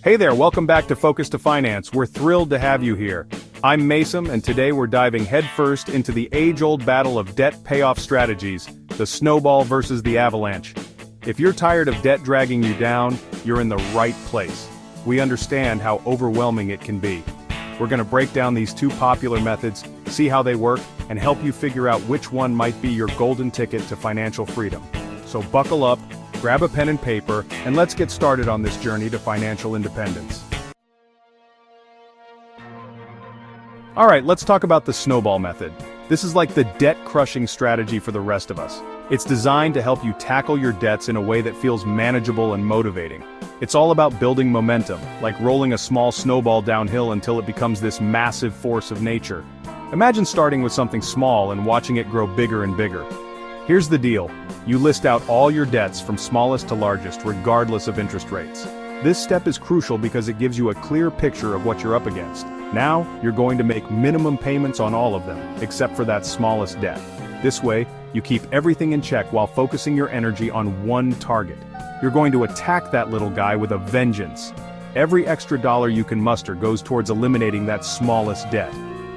Hey there, welcome back to Focus to Finance. We're thrilled to have you here. I'm Mason, and today we're diving headfirst into the age-old battle of debt payoff strategies, the Snowball versus the Avalanche. If you're tired of debt dragging you down, you're in the right place. We understand how overwhelming it can be. We're going to break down these two popular methods, see how they work, and help you figure out which one might be your golden ticket to financial freedom. So buckle up, grab a pen and paper, and let's get started on this journey to financial independence. Alright, let's talk about the Snowball method. This is like the debt-crushing strategy for the rest of us. It's designed to help you tackle your debts in a way that feels manageable and motivating. It's all about building momentum, like rolling a small snowball downhill until it becomes this massive force of nature. Imagine starting with something small and watching it grow bigger and bigger. Here's the deal. You list out all your debts from smallest to largest, regardless of interest rates. This step is crucial because it gives you a clear picture of what you're up against. Now, you're going to make minimum payments on all of them, except for that smallest debt. This way, you keep everything in check while focusing your energy on one target. You're going to attack that little guy with a vengeance. Every extra dollar you can muster goes towards eliminating that smallest debt.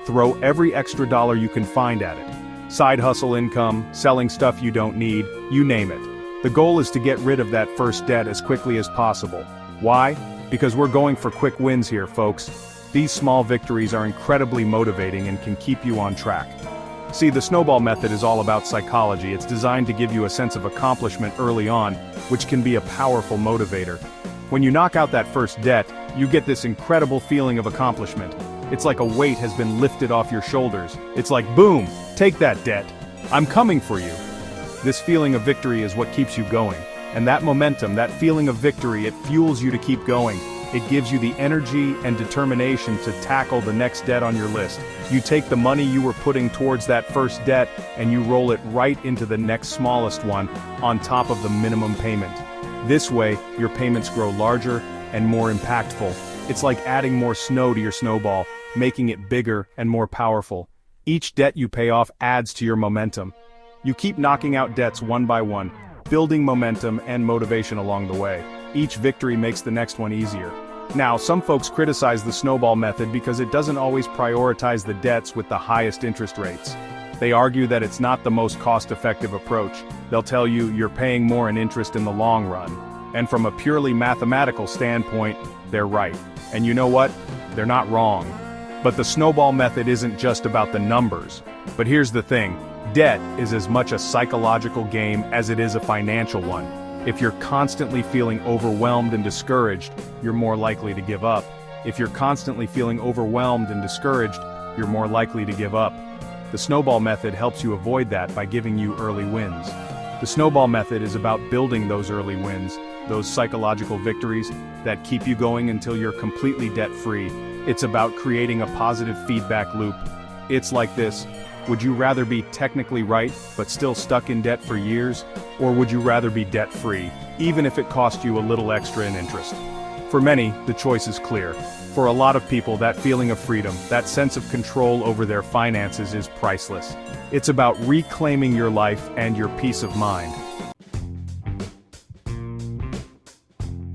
Throw every extra dollar you can find at it. Side hustle income, selling stuff you don't need, you name it. The goal is to get rid of that first debt as quickly as possible. Why? Because we're going for quick wins here, folks. These small victories are incredibly motivating and can keep you on track. See, the Snowball method is all about psychology. It's designed to give you a sense of accomplishment early on, which can be a powerful motivator. When you knock out that first debt, you get this incredible feeling of accomplishment. It's like a weight has been lifted off your shoulders. It's like, boom, take that debt. I'm coming for you. This feeling of victory is what keeps you going. And that momentum, that feeling of victory, it fuels you to keep going. It gives you the energy and determination to tackle the next debt on your list. You take the money you were putting towards that first debt and you roll it right into the next smallest one on top of the minimum payment. This way, your payments grow larger and more impactful. It's like adding more snow to your snowball, making it bigger and more powerful. Each debt you pay off adds to your momentum. You keep knocking out debts one by one, building momentum and motivation along the way. Each victory makes the next one easier. Now, some folks criticize the Snowball method because it doesn't always prioritize the debts with the highest interest rates. They argue that it's not the most cost-effective approach. They'll tell you you're paying more in interest in the long run. And from a purely mathematical standpoint, they're right. And you know what? They're not wrong. But the Snowball method isn't just about the numbers. But here's the thing. Debt is as much a psychological game as it is a financial one. If you're constantly feeling overwhelmed and discouraged, you're more likely to give up. If you're constantly feeling overwhelmed and discouraged, you're more likely to give up. The Snowball method helps you avoid that by giving you early wins. The Snowball method is about building those early wins, those psychological victories that keep you going until you're completely debt-free. It's about creating a positive feedback loop. It's like this. Would you rather be technically right, but still stuck in debt for years? Or would you rather be debt-free, even if it cost you a little extra in interest? For many, the choice is clear. For a lot of people, that feeling of freedom, that sense of control over their finances is priceless. It's about reclaiming your life and your peace of mind.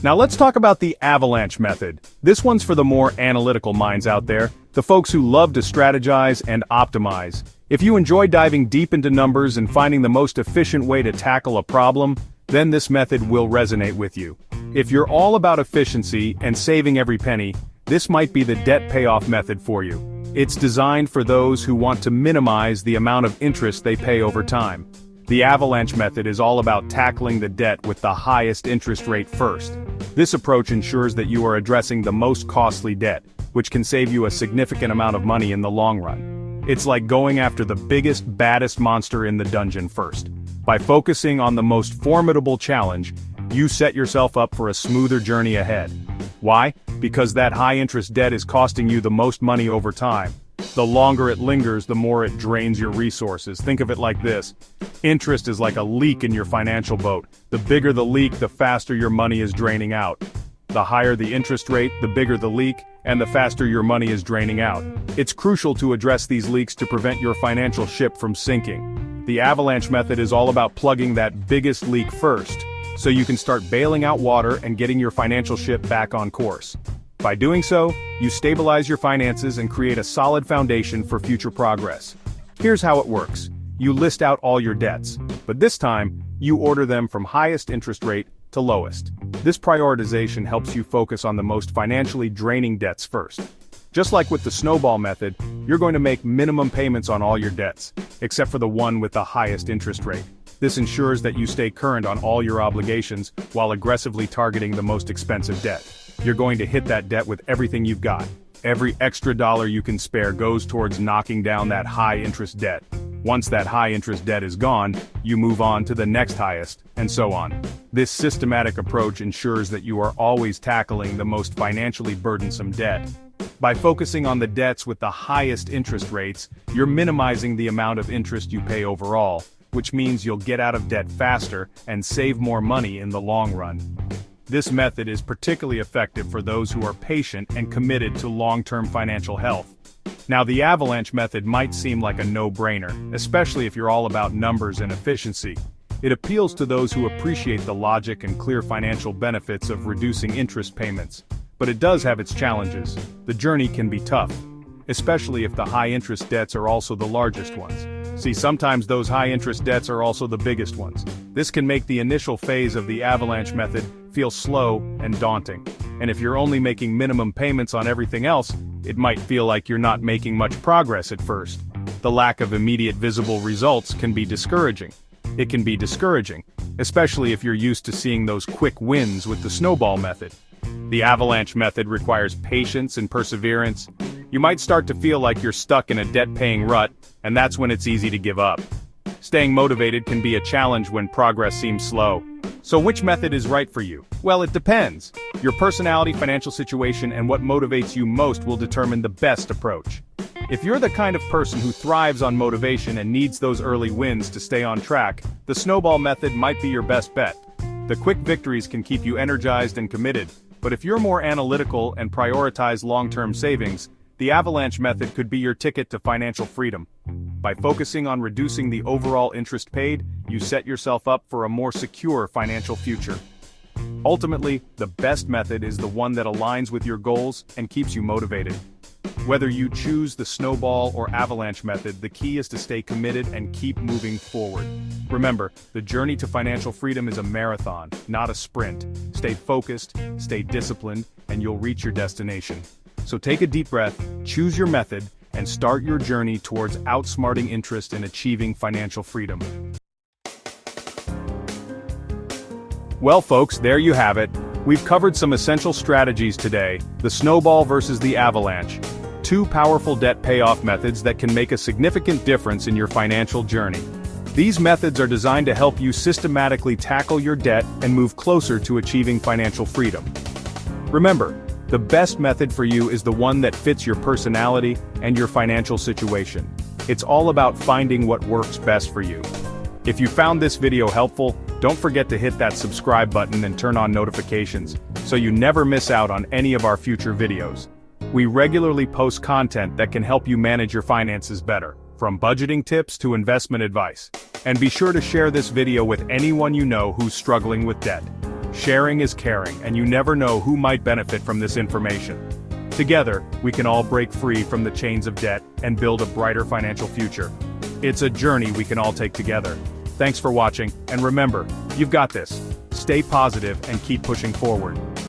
Now let's talk about the Avalanche method. This one's for the more analytical minds out there, the folks who love to strategize and optimize. If you enjoy diving deep into numbers and finding the most efficient way to tackle a problem, then this method will resonate with you. If you're all about efficiency and saving every penny, this might be the debt payoff method for you. It's designed for those who want to minimize the amount of interest they pay over time. The Avalanche method is all about tackling the debt with the highest interest rate first. This approach ensures that you are addressing the most costly debt, which can save you a significant amount of money in the long run. It's like going after the biggest, baddest monster in the dungeon first. By focusing on the most formidable challenge, you set yourself up for a smoother journey ahead. Why? Because that high-interest debt is costing you the most money over time. The longer it lingers, the more it drains your resources. Think of it like this. Interest is like a leak in your financial boat. The bigger the leak, the faster your money is draining out. The higher the interest rate, the bigger the leak, and the faster your money is draining out. It's crucial to address these leaks to prevent your financial ship from sinking. The Avalanche method is all about plugging that biggest leak first. so you can start bailing out water and getting your financial ship back on course. By doing so, you stabilize your finances and create a solid foundation for future progress. Here's how it works. You list out all your debts, but this time, you order them from highest interest rate to lowest. This prioritization helps you focus on the most financially draining debts first. Just like with the Snowball method, you're going to make minimum payments on all your debts, except for the one with the highest interest rate. This ensures that you stay current on all your obligations while aggressively targeting the most expensive debt. You're going to hit that debt with everything you've got. Every extra dollar you can spare goes towards knocking down that high-interest debt. Once that high-interest debt is gone, you move on to the next highest, and so on. This systematic approach ensures that you are always tackling the most financially burdensome debt. By focusing on the debts with the highest interest rates, you're minimizing the amount of interest you pay overall, which means you'll get out of debt faster and save more money in the long run. This method is particularly effective for those who are patient and committed to long-term financial health. Now, the Avalanche method might seem like a no-brainer, especially if you're all about numbers and efficiency. It appeals to those who appreciate the logic and clear financial benefits of reducing interest payments. But it does have its challenges. The journey can be tough, especially if the high-interest debts are also the largest ones. See, sometimes those high-interest debts are also the biggest ones. This can make the initial phase of the Avalanche method feel slow and daunting. And if you're only making minimum payments on everything else, it might feel like you're not making much progress at first. The lack of immediate visible results can be discouraging. It can be discouraging, especially if you're used to seeing those quick wins with the Snowball method. The Avalanche method requires patience and perseverance. You might start to feel like you're stuck in a debt-paying rut, and that's when it's easy to give up. Staying motivated can be a challenge when progress seems slow. So which method is right for you? Well, it depends. Your personality, financial situation, and what motivates you most will determine the best approach. If you're the kind of person who thrives on motivation and needs those early wins to stay on track, the Snowball method might be your best bet. The quick victories can keep you energized and committed, but if you're more analytical and prioritize long-term savings, the Avalanche method could be your ticket to financial freedom. By focusing on reducing the overall interest paid, you set yourself up for a more secure financial future. Ultimately, the best method is the one that aligns with your goals and keeps you motivated. Whether you choose the Snowball or Avalanche method, the key is to stay committed and keep moving forward. Remember, the journey to financial freedom is a marathon, not a sprint. Stay focused, stay disciplined, and you'll reach your destination. So take a deep breath, choose your method, and start your journey towards outsmarting interest and achieving financial freedom. Well, folks, there you have it. We've covered some essential strategies today: the Snowball versus the Avalanche. Two powerful debt payoff methods that can make a significant difference in your financial journey. These methods are designed to help you systematically tackle your debt and move closer to achieving financial freedom. Remember, the best method for you is the one that fits your personality and your financial situation. It's all about finding what works best for you. If you found this video helpful, don't forget to hit that subscribe button and turn on notifications, so you never miss out on any of our future videos. We regularly post content that can help you manage your finances better, from budgeting tips to investment advice. And be sure to share this video with anyone you know who's struggling with debt. Sharing is caring, and you never know who might benefit from this information. Together, we can all break free from the chains of debt and build a brighter financial future. It's a journey we can all take together. Thanks for watching, and remember, you've got this. Stay positive and keep pushing forward.